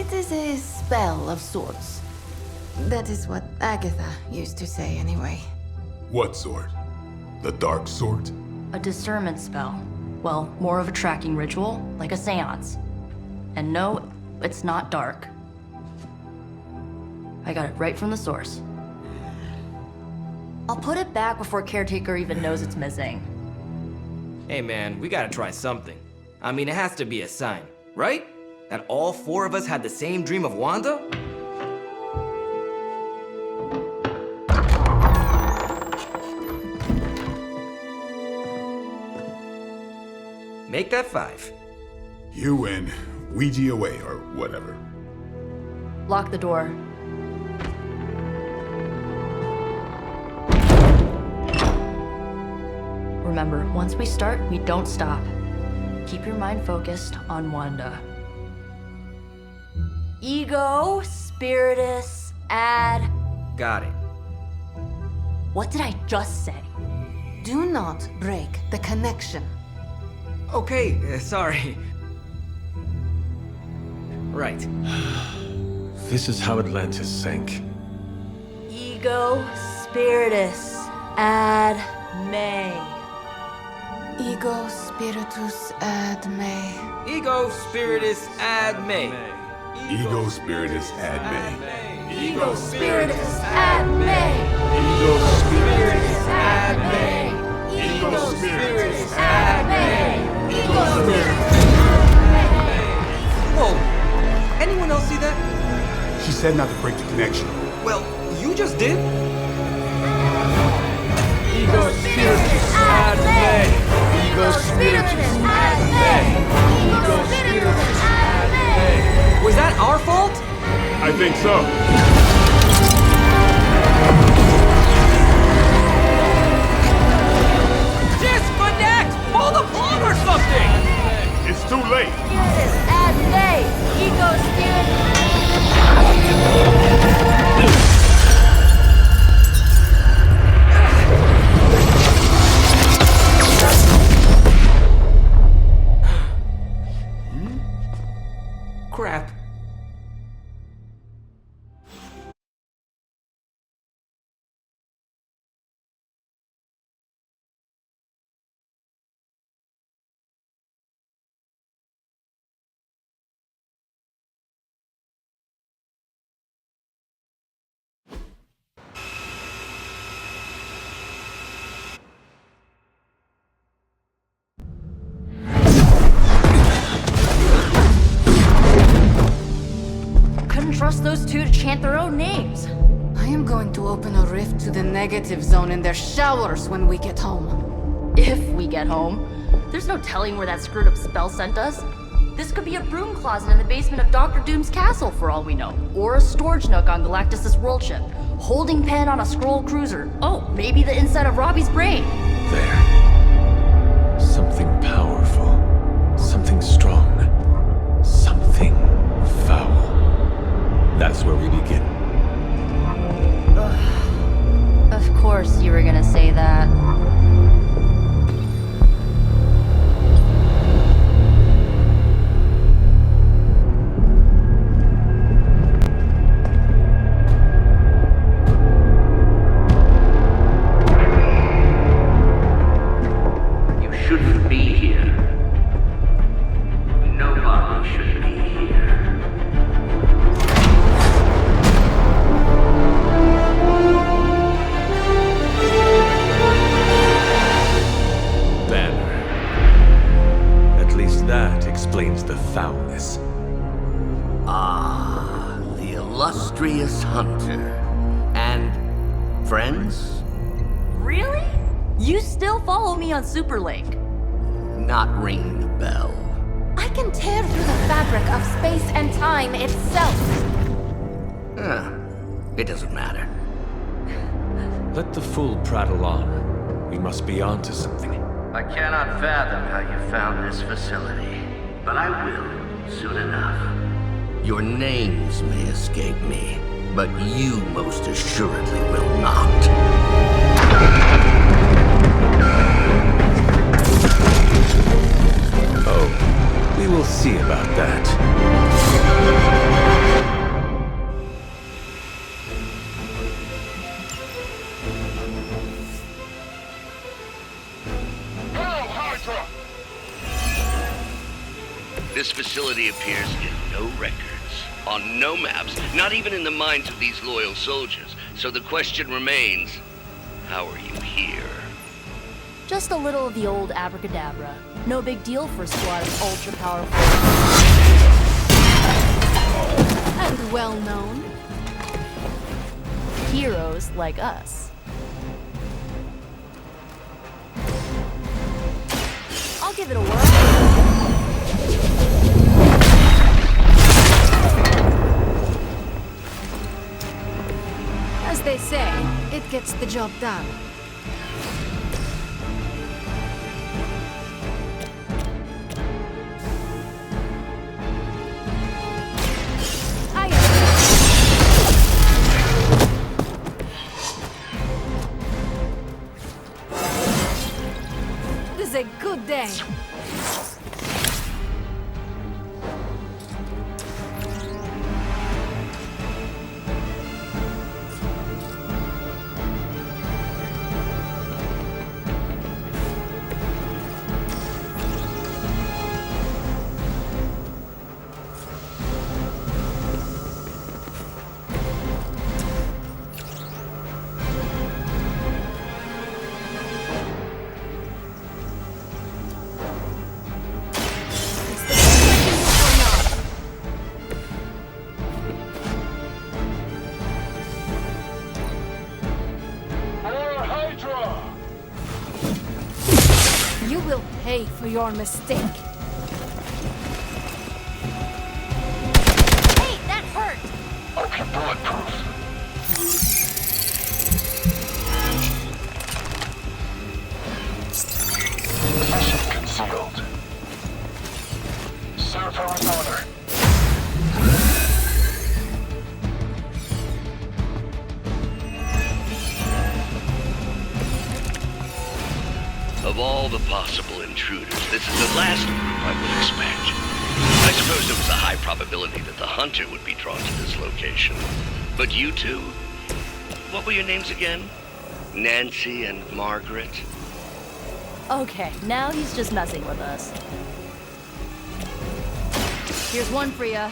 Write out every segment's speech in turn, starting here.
It is a spell of sorts. That is what Agatha used to say anyway. What sort? The dark sort? A discernment spell. Well, more of a tracking ritual, like a seance. And no, it's not dark. I got it right from the source. I'll put it back before Caretaker even knows it's missing. Hey man, we gotta try something. I mean, it has to be a sign, right? That all four of us had the same dream of Wanda? Make that 5. You win. Ouija away, or whatever. Lock the door. Remember, once we start, we don't stop. Keep your mind focused on Wanda. Ego, spiritus, ad. Got it. What did I just say? Do not break the connection. Okay, sorry. Right. This is how Atlantis sank. Ego, spiritus, ad, me. Ego spiritus ad me. Ego spiritus ad me. Ego spiritus ad me. Ego, spiritus, ad me. Ego spiritus ad me. Ego spiritus ad me. Ego, spiritus. Whoa! Anyone else see that? She said not to break the connection. Well, you just did. Ego, spiritus, ad me. Ego, spiritus, ad me. Ego, spiritus, ad me. Was that our fault? I think so. Disconnect! Pull the plug or something! It's too late. Spiritus, ad me. Ego, spiritus. Crap. Couldn't trust those two to chant their own names. I am going to open a rift to the negative zone in their showers when we get home. If we get home. There's no telling where that screwed up spell sent us. This could be a broom closet in the basement of Dr. Doom's castle for all we know. Or a storage nook on Galactus' world ship. Holding pen on a scroll cruiser. Oh, maybe the inside of Robbie's brain. There. Something powerful. Something strong. Something foul. That's where we begin. Of course you were gonna say that. You shouldn't be here. Nobody should be here. Banner. At least that explains the foulness. Ah, the illustrious hunter. And friends? Really? You still follow me on Superlink? Not ringing the bell. I can tear through the fabric of space and time itself. It doesn't matter. Let the fool prattle on. We must be on to something. I cannot fathom how you found this facility, but I will soon enough. Your names may escape me, but you most assuredly will not. Oh, we will see about that. This facility appears in no records, on no maps, not even in the minds of these loyal soldiers. So the question remains, how are you here? Just a little of the old abracadabra. No big deal for a squad of ultra-powerful And well known. heroes like us. I'll give it a whirl. As they say, it gets the job done. This is a good day. You will pay for your mistake. Hey, that hurt! Hope you're bulletproof. Position concealed. Serve her with honor. Of all the possible intruders, this is the last group I would expect. I suppose there was a high probability that the hunter would be drawn to this location. But you two? What were your names again? Nancy and Margaret? Okay, now he's just messing with us. Here's one for ya.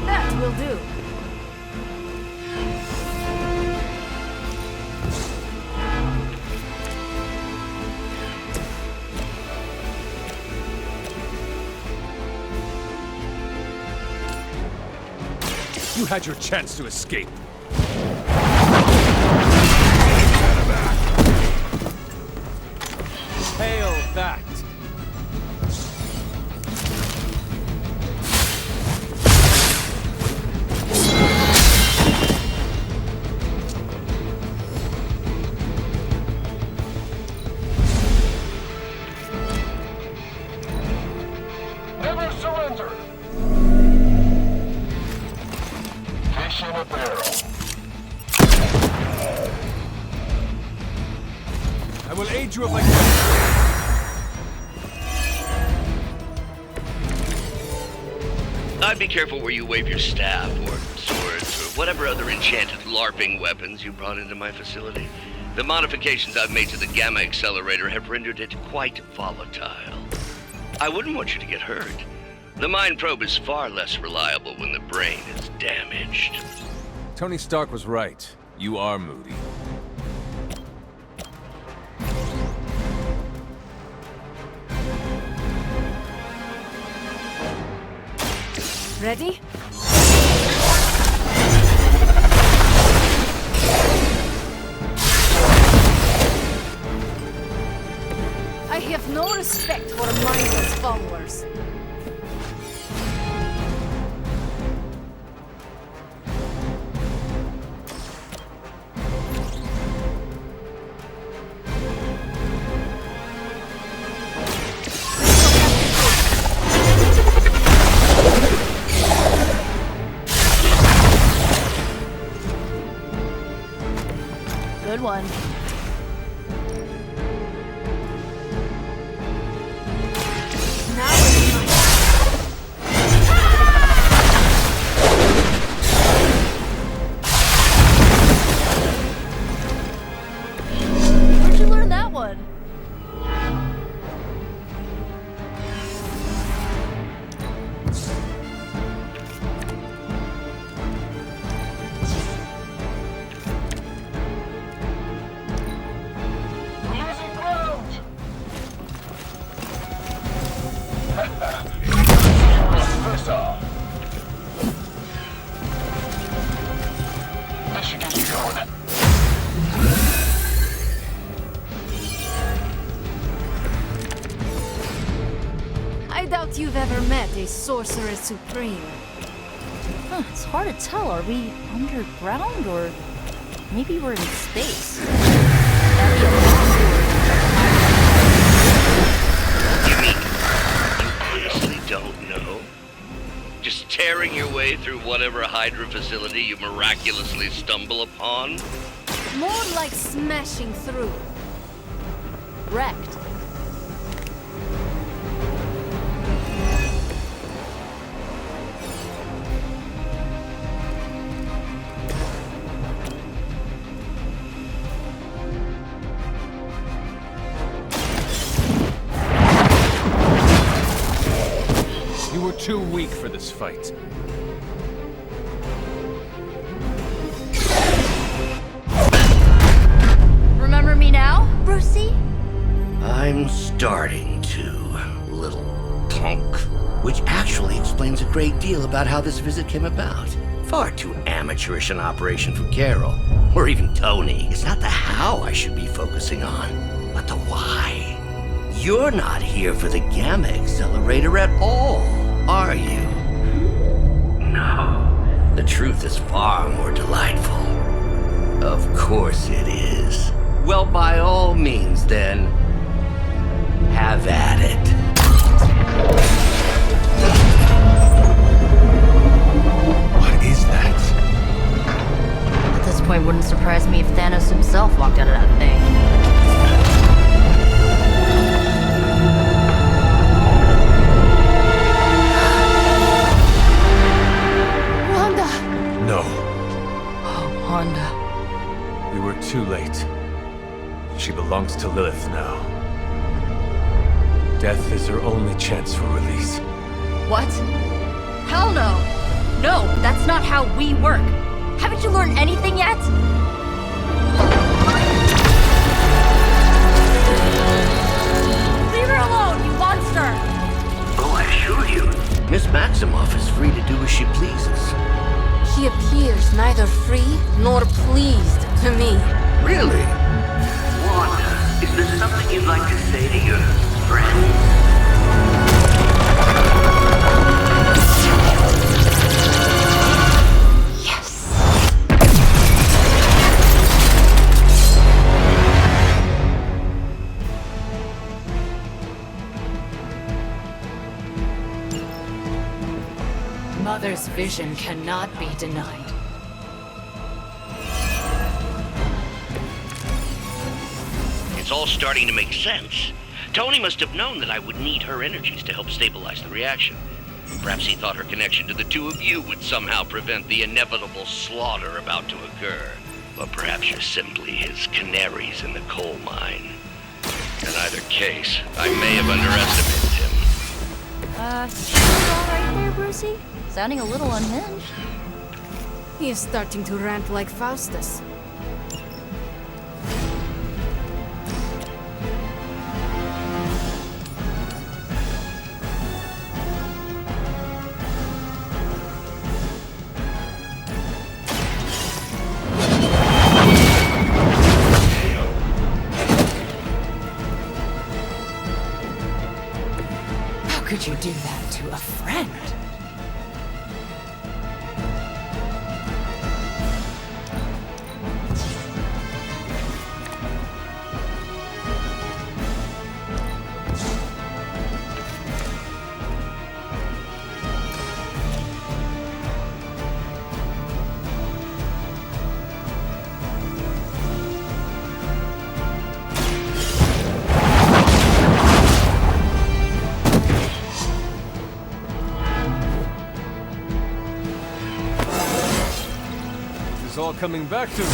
That will do. You had your chance to escape. Hail that! Never surrender. Fish in a barrel. I will aid you if I can. I'd be careful where you wave your staff, or swords, or whatever other enchanted LARPing weapons you brought into my facility. The modifications I've made to the Gamma Accelerator have rendered it quite volatile. I wouldn't want you to get hurt. The mind probe is far less reliable when the brain is damaged. Tony Stark was right. You are moody. Ready? I have no respect for mindless followers. Good one. Now it's mine. a sorcerer supreme. Huh, it's hard to tell. Are we underground or maybe we're in space? That'd be a You mean you honestly don't know? Just tearing your way through whatever Hydra facility you miraculously stumble upon? More like smashing through. wrecked. You were too weak for this fight. Remember me now, Brucey? I'm starting to, little punk. Which actually explains a great deal about how this visit came about. Far too amateurish an operation for Carol, or even Tony. It's not the how I should be focusing on, but the why. You're not here for the Gamma Accelerator at all, are you? No. The truth is far more delightful. Of course it is. Well, by all means, then, have at it. What is that? At this point, wouldn't surprise me if Thanos himself walked out of that thing. Wanda! No. Oh, Wanda. We were too late. She belongs to Lilith now. Death is her only chance for release. What? Hell no! No, that's not how we work. Haven't you learned anything yet? Leave her alone, you monster! Oh, I assure you, Miss Maximoff is free to do as she pleases. She appears neither free nor pleased to me. Really? Wanda, is there something you'd like to say to your friends? Mother's vision cannot be denied. It's all starting to make sense. Tony must have known that I would need her energies to help stabilize the reaction. Perhaps he thought her connection to the two of you would somehow prevent the inevitable slaughter about to occur. But perhaps you're simply his canaries in the coal mine. In either case, I may have underestimated him. You all right there, Brucey? Sounding a little unhinged. He is starting to rant like Faustus. How could you do that to a friend? It's all coming back to me.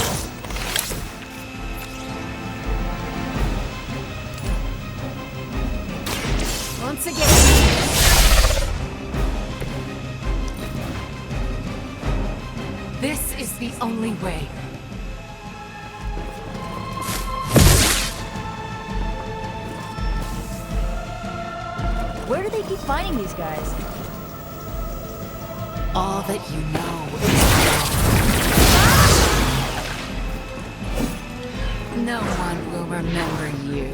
Once again. This is the only way. Where do they keep finding these guys? All that you know is no one will remember you.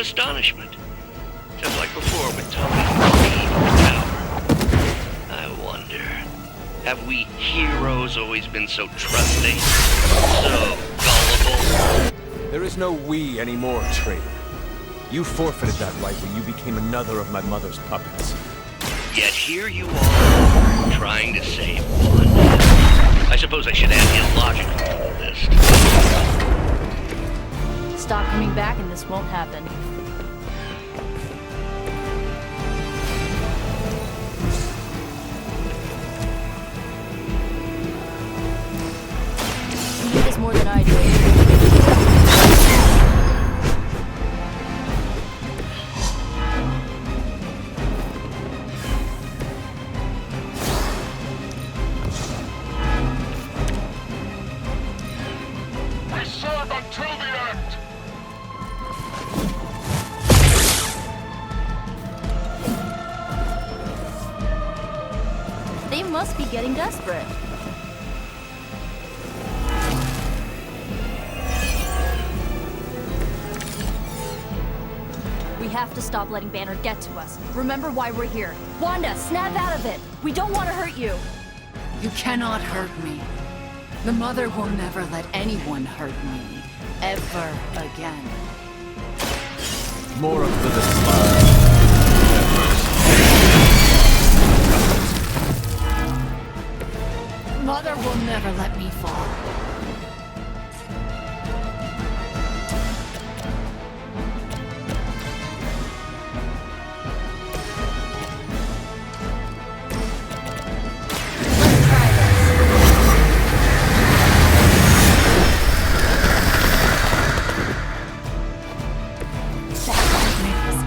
astonishment. Just like before with Tony and Tower. I wonder, have we heroes always been so trusting? So gullible? There is no we anymore, traitor. You forfeited that right when you became another of my mother's puppets. Yet here you are, trying to save one. I suppose I should add illogical to the list. Stop coming back and this won't happen. You do this more than I do. We serve until the end! They must be getting desperate. We have to stop letting Banner get to us. Remember why we're here. Wanda, snap out of it! We don't want to hurt you! You cannot hurt me. The Mother will never let anyone hurt me. Ever again. More of the slide. Mother will never let me fall.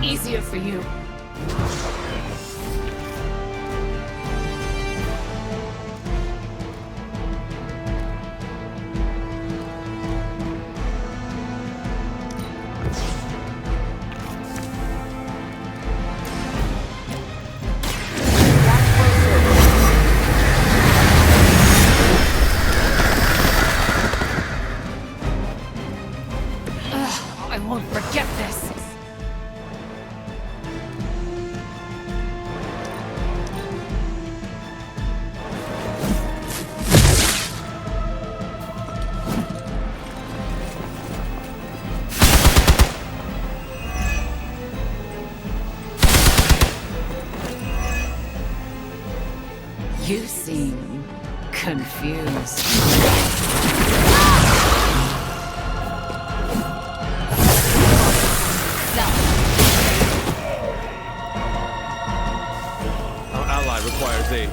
Easier for you. I won't forget this. You seem confused. Our ally requires aid.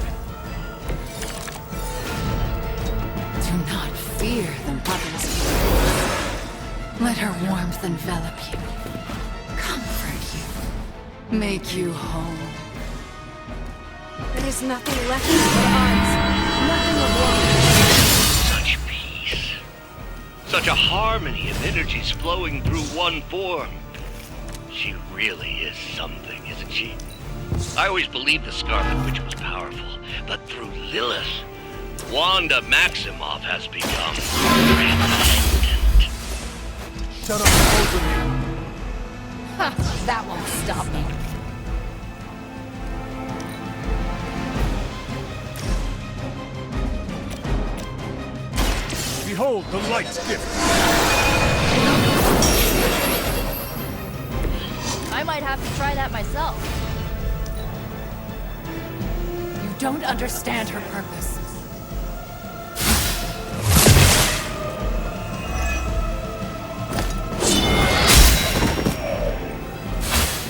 Do not fear the Mother's voice. Let her warmth envelop you, comfort you, make you whole. There is nothing left in our eyes. Nothing of life. Such peace. Such a harmony of energies flowing through one form. She really is something, isn't she? I always believed the Scarlet Witch was powerful, but through Lilith, Wanda Maximoff has become transcendent. Shut up, both of you. Ha! That won't stop me. Behold the light's gift. I might have to try that myself. You don't understand her purpose.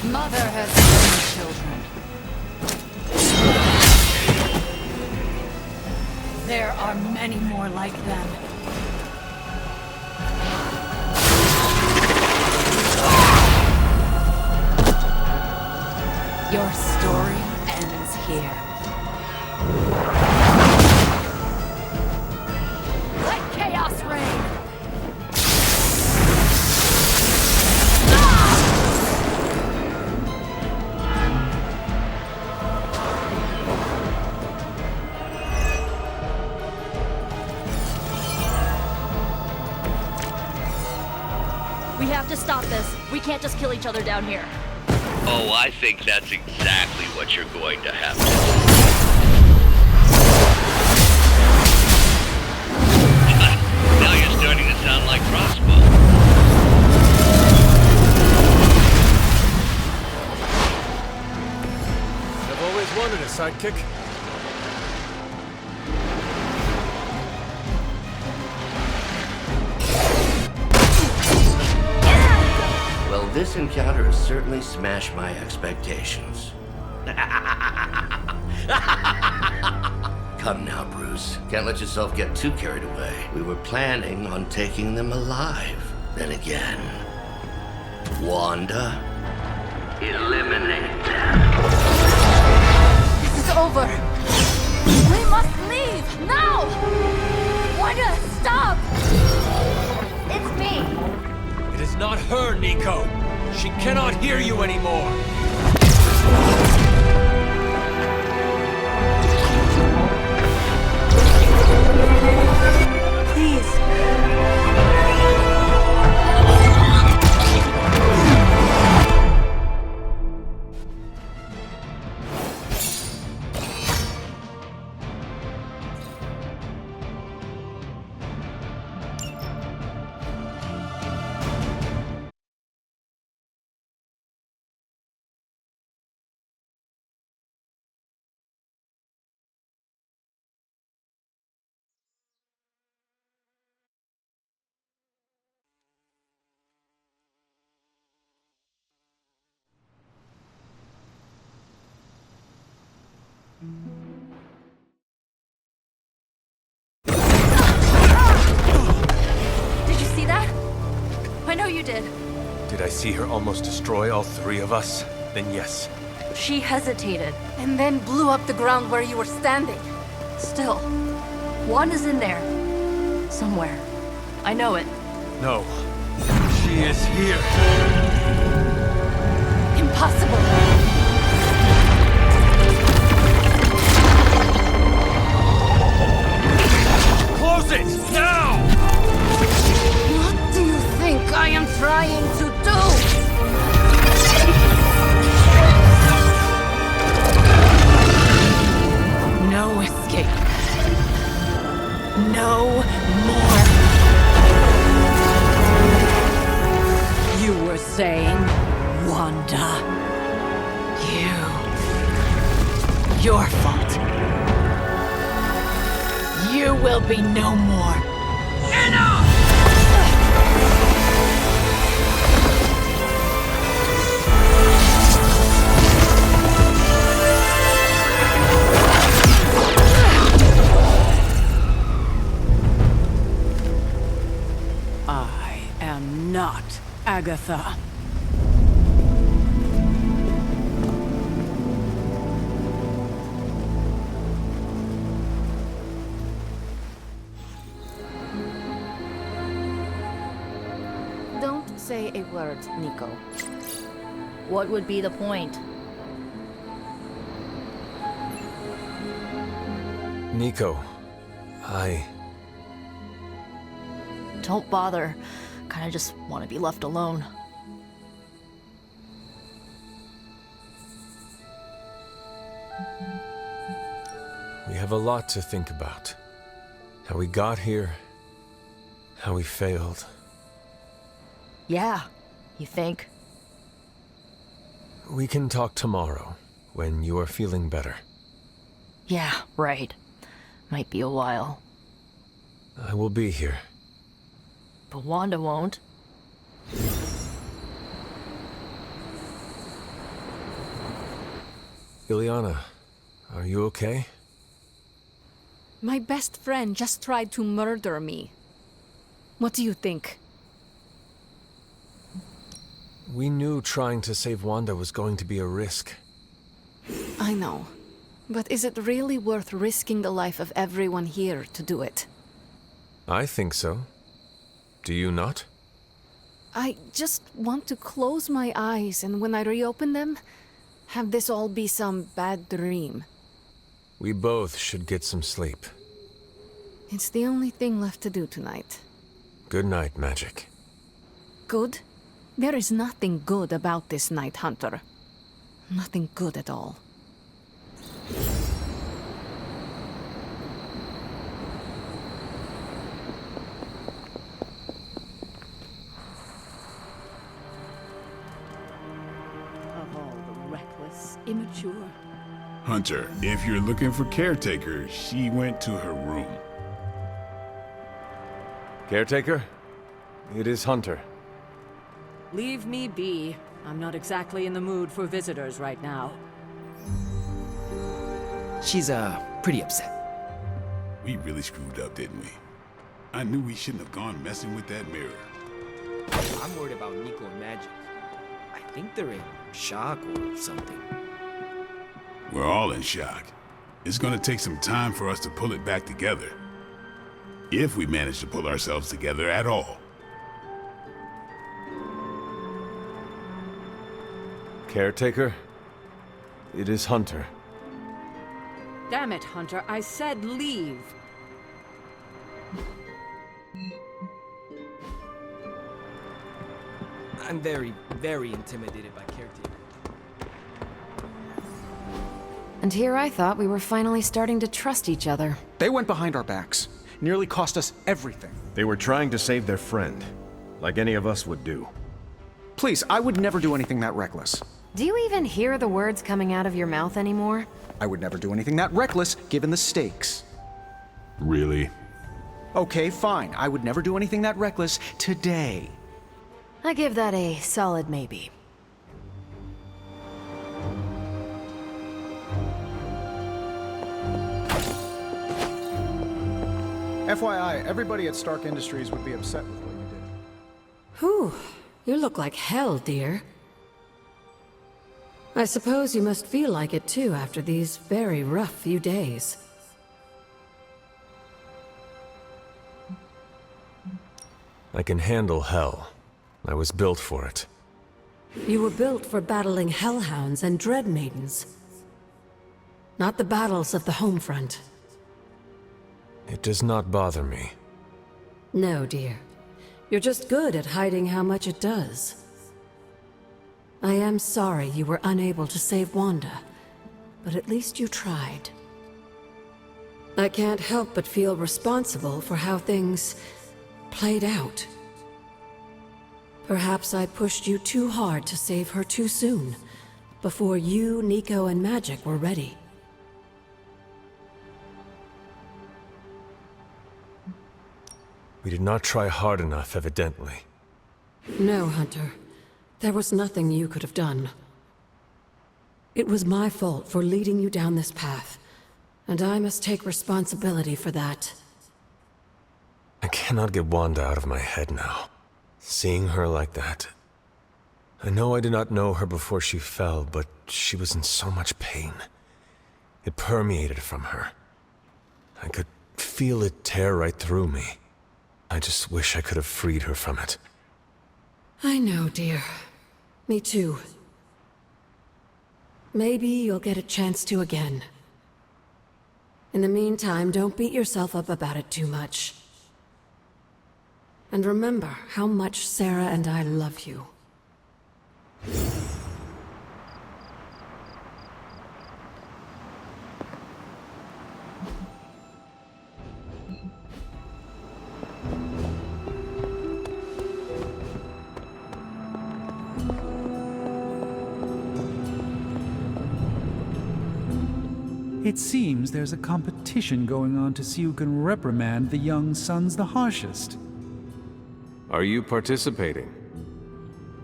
Mother has many children. There are many more like them. Your story ends here. Let chaos reign! We have have to stop this. We can't just kill each other down here. Oh, I think that's exactly what you're going to have to do. Now you're starting to sound like Crossbow. I've always wanted a sidekick. Well, this encounter has certainly smashed my expectations. Come now, Bruce. Can't let yourself get too carried away. We were planning on taking them alive. Then again, Wanda, eliminate them. This is over. We must leave now. Wanda, stop. It's me. It is not her, Nico. She cannot hear you anymore. Please. Did you see that? I know you did. Did I see her almost destroy all three of us? Then yes. She hesitated. And then blew up the ground where you were standing. Still, Wanda's in there. Somewhere. I know it. No. She is here. Impossible. Close it! Now! What do you think I am trying to do? No escape. No more. You were saying, Wanda. Your fault. You will be no more. Enough! I am not Agatha. Don't say a word, Nico. What would be the point? Nico, Don't bother. Kinda just want to be left alone. We have a lot to think about. How we got here, how we failed. Yeah, you think? We can talk tomorrow, when you are feeling better. Yeah, right. Might be a while. I will be here. But Wanda won't. Ileana, are you okay? My best friend just tried to murder me. What do you think? We knew trying to save Wanda was going to be a risk. I know. But is it really worth risking the life of everyone here to do it? I think so. Do you not? I just want to close my eyes and when I reopen them, have this all be some bad dream. We both should get some sleep. It's the only thing left to do tonight. Good night, Magic. Good There is nothing good about this night, Hunter. Nothing good at all. Of all the reckless, immature. Hunter, if you're looking for Caretaker, she went to her room. Caretaker? It is Hunter. Leave me be. I'm not exactly in the mood for visitors right now. She's, pretty upset. We really screwed up, didn't we? I knew we shouldn't have gone messing with that mirror. I'm worried about Nico and Magic. I think they're in shock or something. We're all in shock. It's gonna take some time for us to pull it back together. If we manage to pull ourselves together at all. Caretaker? It is Hunter. Damn it, Hunter. I said leave. I'm very, very intimidated by Caretaker. And here I thought we were finally starting to trust each other. They went behind our backs. Nearly cost us everything. They were trying to save their friend, like any of us would do. Please, I would never do anything that reckless. Do you even hear the words coming out of your mouth anymore? I would never do anything that reckless, given the stakes. Really? Okay, fine. I would never do anything that reckless today. I give that a solid maybe. FYI, everybody at Stark Industries would be upset with what you did. Whew, you look like hell, dear. I suppose you must feel like it too after these very rough few days. I can handle hell. I was built for it. You were built for battling hellhounds and dread maidens. Not the battles of the home front. It does not bother me. No, dear. You're just good at hiding how much it does. I am sorry you were unable to save Wanda, but at least you tried. I can't help but feel responsible for how things played out. Perhaps I pushed you too hard to save her too soon, before you, Nico, and Magic were ready. We did not try hard enough, evidently. No, Hunter. There was nothing you could have done. It was my fault for leading you down this path, and I must take responsibility for that. I cannot get Wanda out of my head now. Seeing her like that. I know I did not know her before she fell, but she was in so much pain. It permeated from her. I could feel it tear right through me. I just wish I could have freed her from it. I know, dear. Me too. Maybe you'll get a chance to again. In the meantime, don't beat yourself up about it too much. And remember how much Sarah and I love you. It seems there's a competition going on to see who can reprimand the young sons the harshest. Are you participating?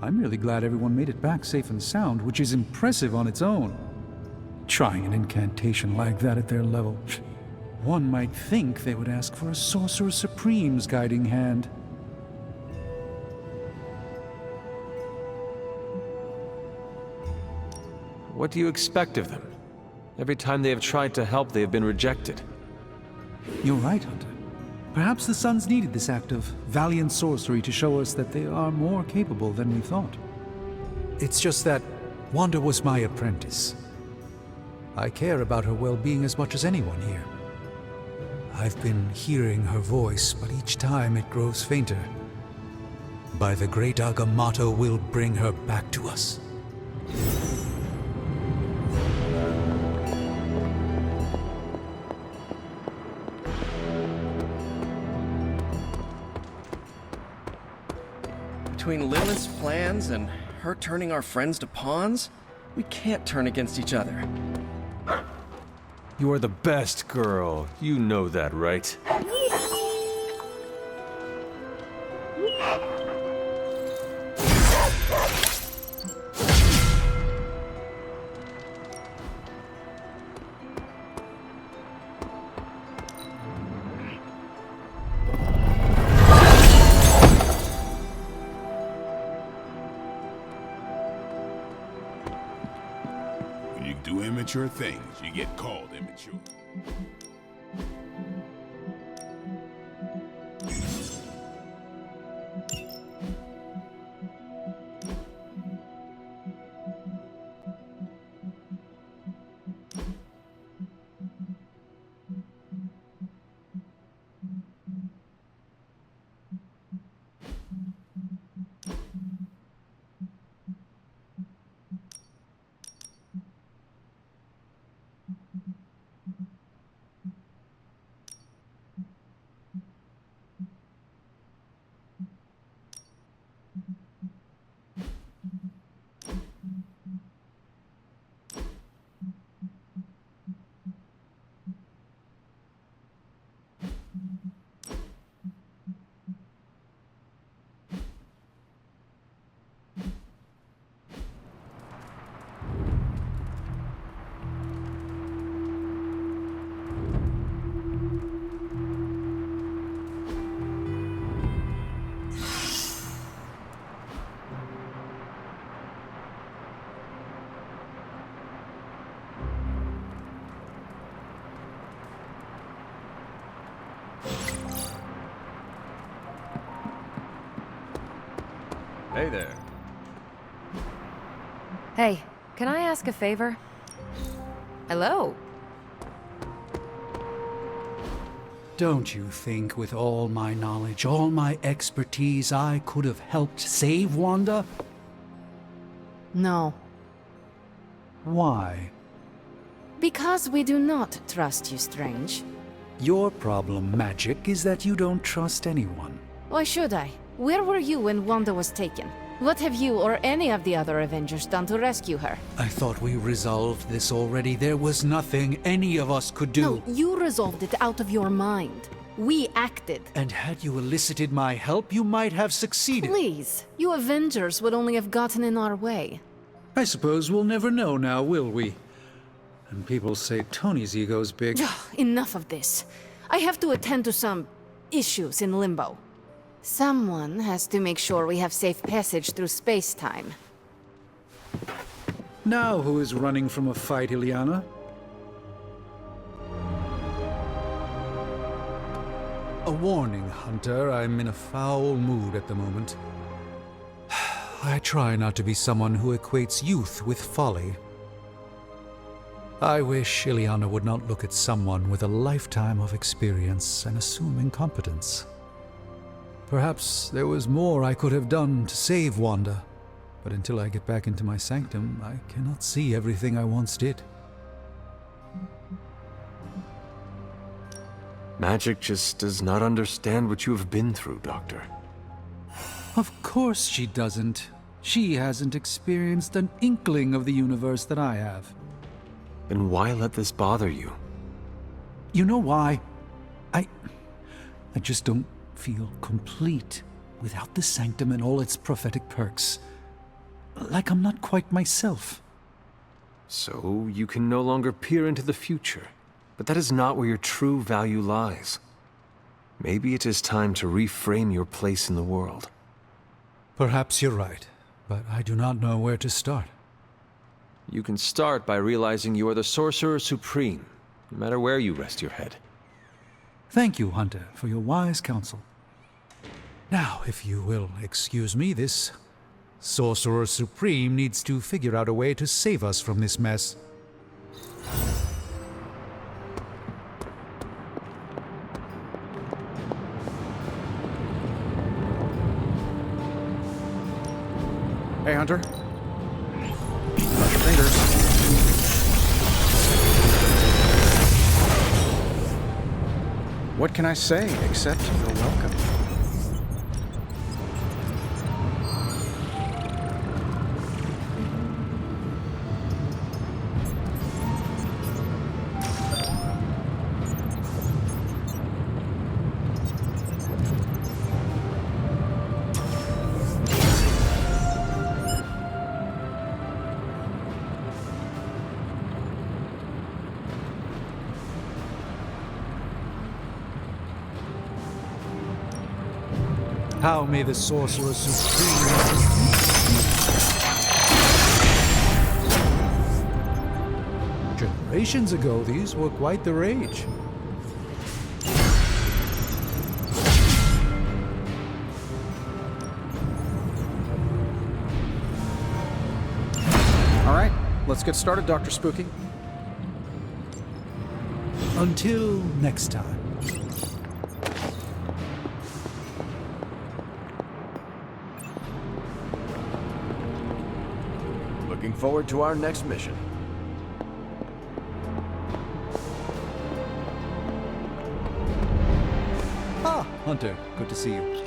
I'm really glad everyone made it back safe and sound, which is impressive on its own. Trying an incantation like that at their level. One might think they would ask for a Sorcerer Supreme's guiding hand. What do you expect of them? Every time they have tried to help, they have been rejected. You're right, Hunter. Perhaps the Sons needed this act of valiant sorcery to show us that they are more capable than we thought. It's just that Wanda was my apprentice. I care about her well-being as much as anyone here. I've been hearing her voice, but each time it grows fainter. by the great Agamotto will bring her back to us. Between Lilith's plans and her turning our friends to pawns, we can't turn against each other. You are the best girl. You know that, right? When you do immature things, you get called immature. Hey there. Hey, can I ask a favor? Hello? Don't you think with all my knowledge, all my expertise, I could have helped save Wanda? No. Why? Because we do not trust you, Strange. Your problem, Magic, is that you don't trust anyone. Why should I? Where were you when Wanda was taken? What have you or any of the other Avengers done to rescue her? I thought we resolved this already. There was nothing any of us could do. No, you resolved it out of your mind. We acted. And had you elicited my help, you might have succeeded. Please, you Avengers would only have gotten in our way. I suppose we'll never know now, will we? And people say Tony's ego's big. Enough of this. I have to attend to some issues in Limbo. Someone has to make sure we have safe passage through space-time. Now who is running from a fight, Ileana? A warning, Hunter. I'm in a foul mood at the moment. I try not to be someone who equates youth with folly. I wish Ileana would not look at someone with a lifetime of experience and assume incompetence. Perhaps there was more I could have done to save Wanda, but until I get back into my sanctum, I cannot see everything I once did. Magic just does not understand what you have been through, Doctor. Of course she doesn't. She hasn't experienced an inkling of the universe that I have. Then why let this bother you? You know why? I just don't feel complete without the sanctum and all its prophetic perks. Like I'm not quite myself. So you can no longer peer into the future. But that is not where your true value lies. Maybe it is time to reframe your place in the world. Perhaps you're right, but I do not know where to start. You can start by realizing you are the Sorcerer Supreme, no matter where you rest your head. Thank you, Hunter, for your wise counsel. Now, if you will excuse me, this Sorcerer Supreme needs to figure out a way to save us from this mess. Hey, Hunter. Cross your fingers. What can I say except you're welcome? How may the Sorcerer Supreme... Generations ago, these were quite the rage. All right, let's get started, Dr. Spooky. Until next time. Looking forward to our next mission. Ah, Hunter, good to see you.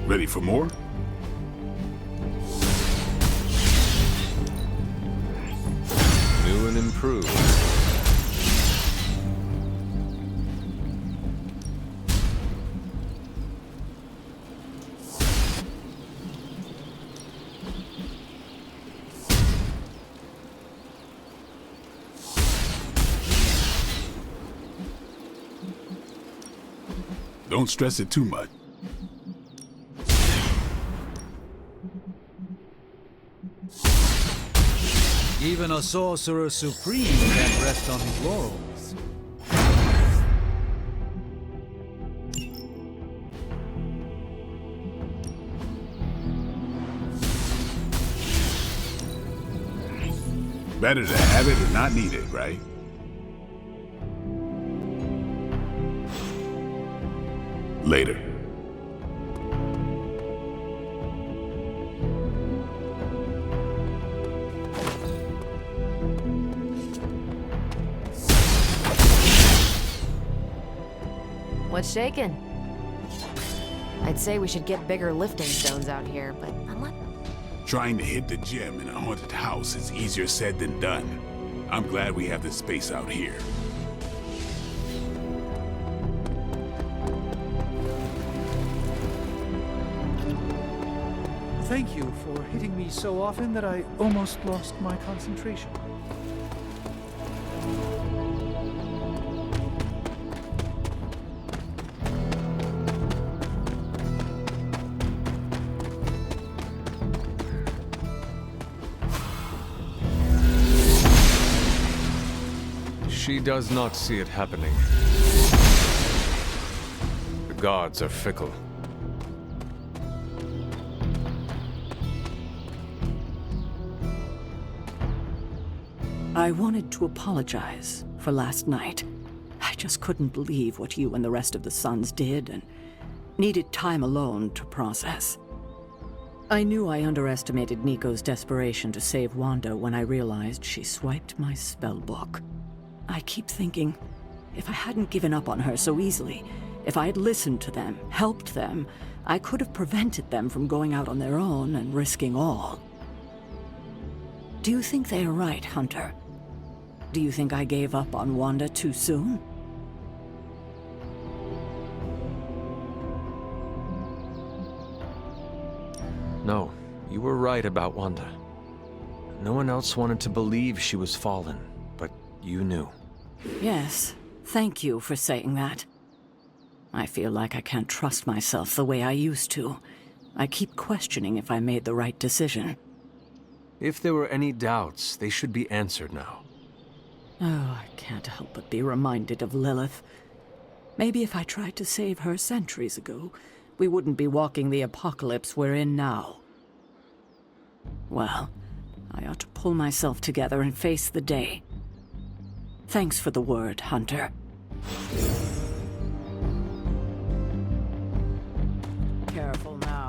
Ready for more? New and improved. Don't stress it too much. Even a Sorcerer Supreme can't rest on his laurels. Better to have it and not need it, right? Later. What's shaking? I'd say we should get bigger lifting stones out here, but I'm not... Trying to hit the gym in a haunted house is easier said than done. I'm glad we have this space out here. Thank you for hitting me so often that I almost lost my concentration. She does not see it happening. The gods are fickle. I wanted to apologize for last night. I just couldn't believe what you and the rest of the Sons did, and needed time alone to process. I knew I underestimated Nico's desperation to save Wanda when I realized she swiped my spellbook. I keep thinking, if I hadn't given up on her so easily, if I had listened to them, helped them, I could have prevented them from going out on their own and risking all. Do you think they are right, Hunter? Do you think I gave up on Wanda too soon? No, you were right about Wanda. No one else wanted to believe she was fallen, but you knew. Yes, thank you for saying that. I feel like I can't trust myself the way I used to. I keep questioning if I made the right decision. If there were any doubts, they should be answered now. Oh, I can't help but be reminded of Lilith. Maybe if I tried to save her centuries ago, we wouldn't be walking the apocalypse we're in now. Well, I ought to pull myself together and face the day. Thanks for the word, Hunter. Careful now.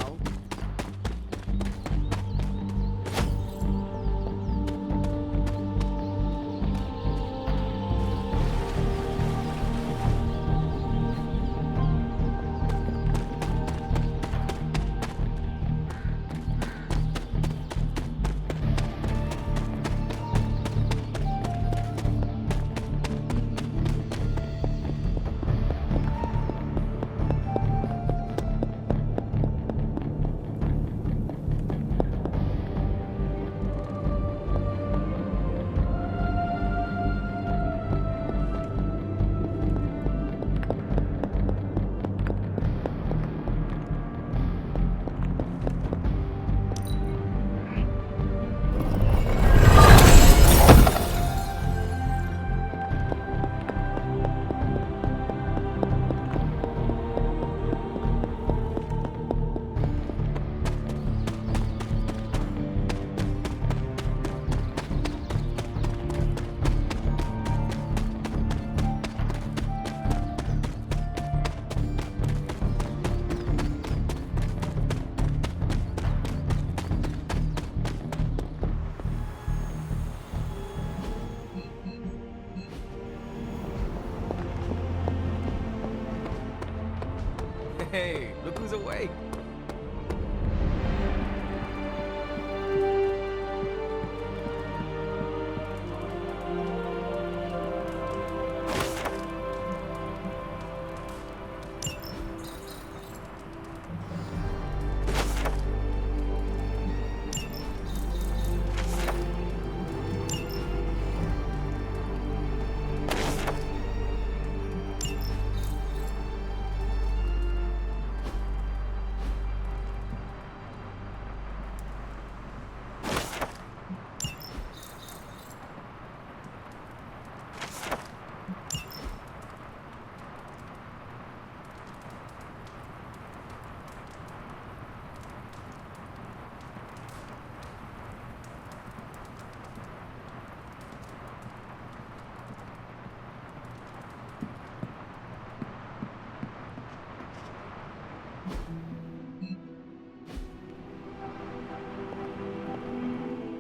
Hey, look who's awake.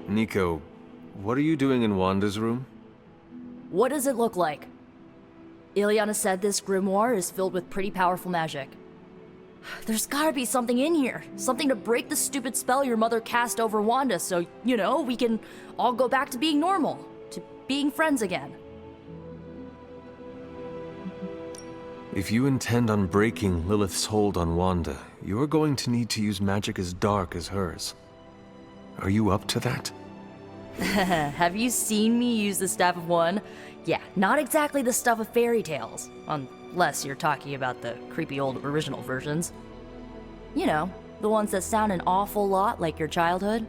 Nico, what are you doing in Wanda's room? What does it look like? Ileana said this grimoire is filled with pretty powerful magic. There's gotta be something in here. Something to break the stupid spell your mother cast over Wanda so, you know, we can all go back to being normal. To being friends again. If you intend on breaking Lilith's hold on Wanda, you're going to need to use magic as dark as hers. Are you up to that? Have you seen me use the Staff of One? Yeah, not exactly the stuff of fairy tales. Unless you're talking about the creepy old original versions. You know, the ones that sound an awful lot like your childhood.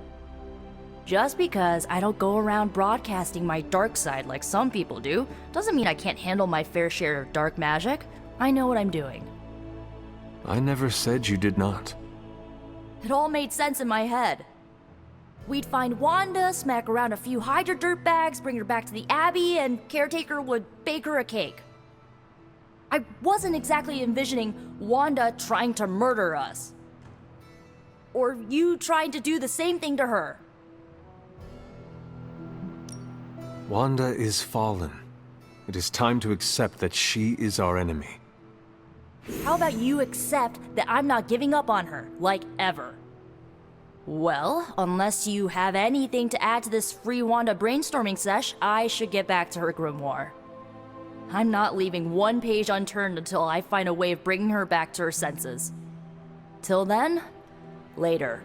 Just because I don't go around broadcasting my dark side like some people do, doesn't mean I can't handle my fair share of dark magic. I know what I'm doing. I never said you did not. It all made sense in my head. We'd find Wanda, smack around a few Hydra dirtbags, bring her back to the Abbey, and Caretaker would bake her a cake. I wasn't exactly envisioning Wanda trying to murder us. Or you trying to do the same thing to her. Wanda is fallen. It is time to accept that she is our enemy. How about you accept that I'm not giving up on her, like ever? Well, unless you have anything to add to this free Wanda brainstorming sesh, I should get back to her grimoire. I'm not leaving one page unturned until I find a way of bringing her back to her senses. Till then, later.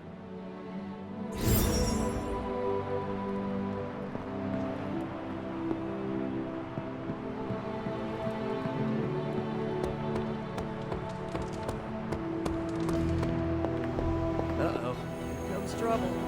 Uh-oh. Here comes trouble.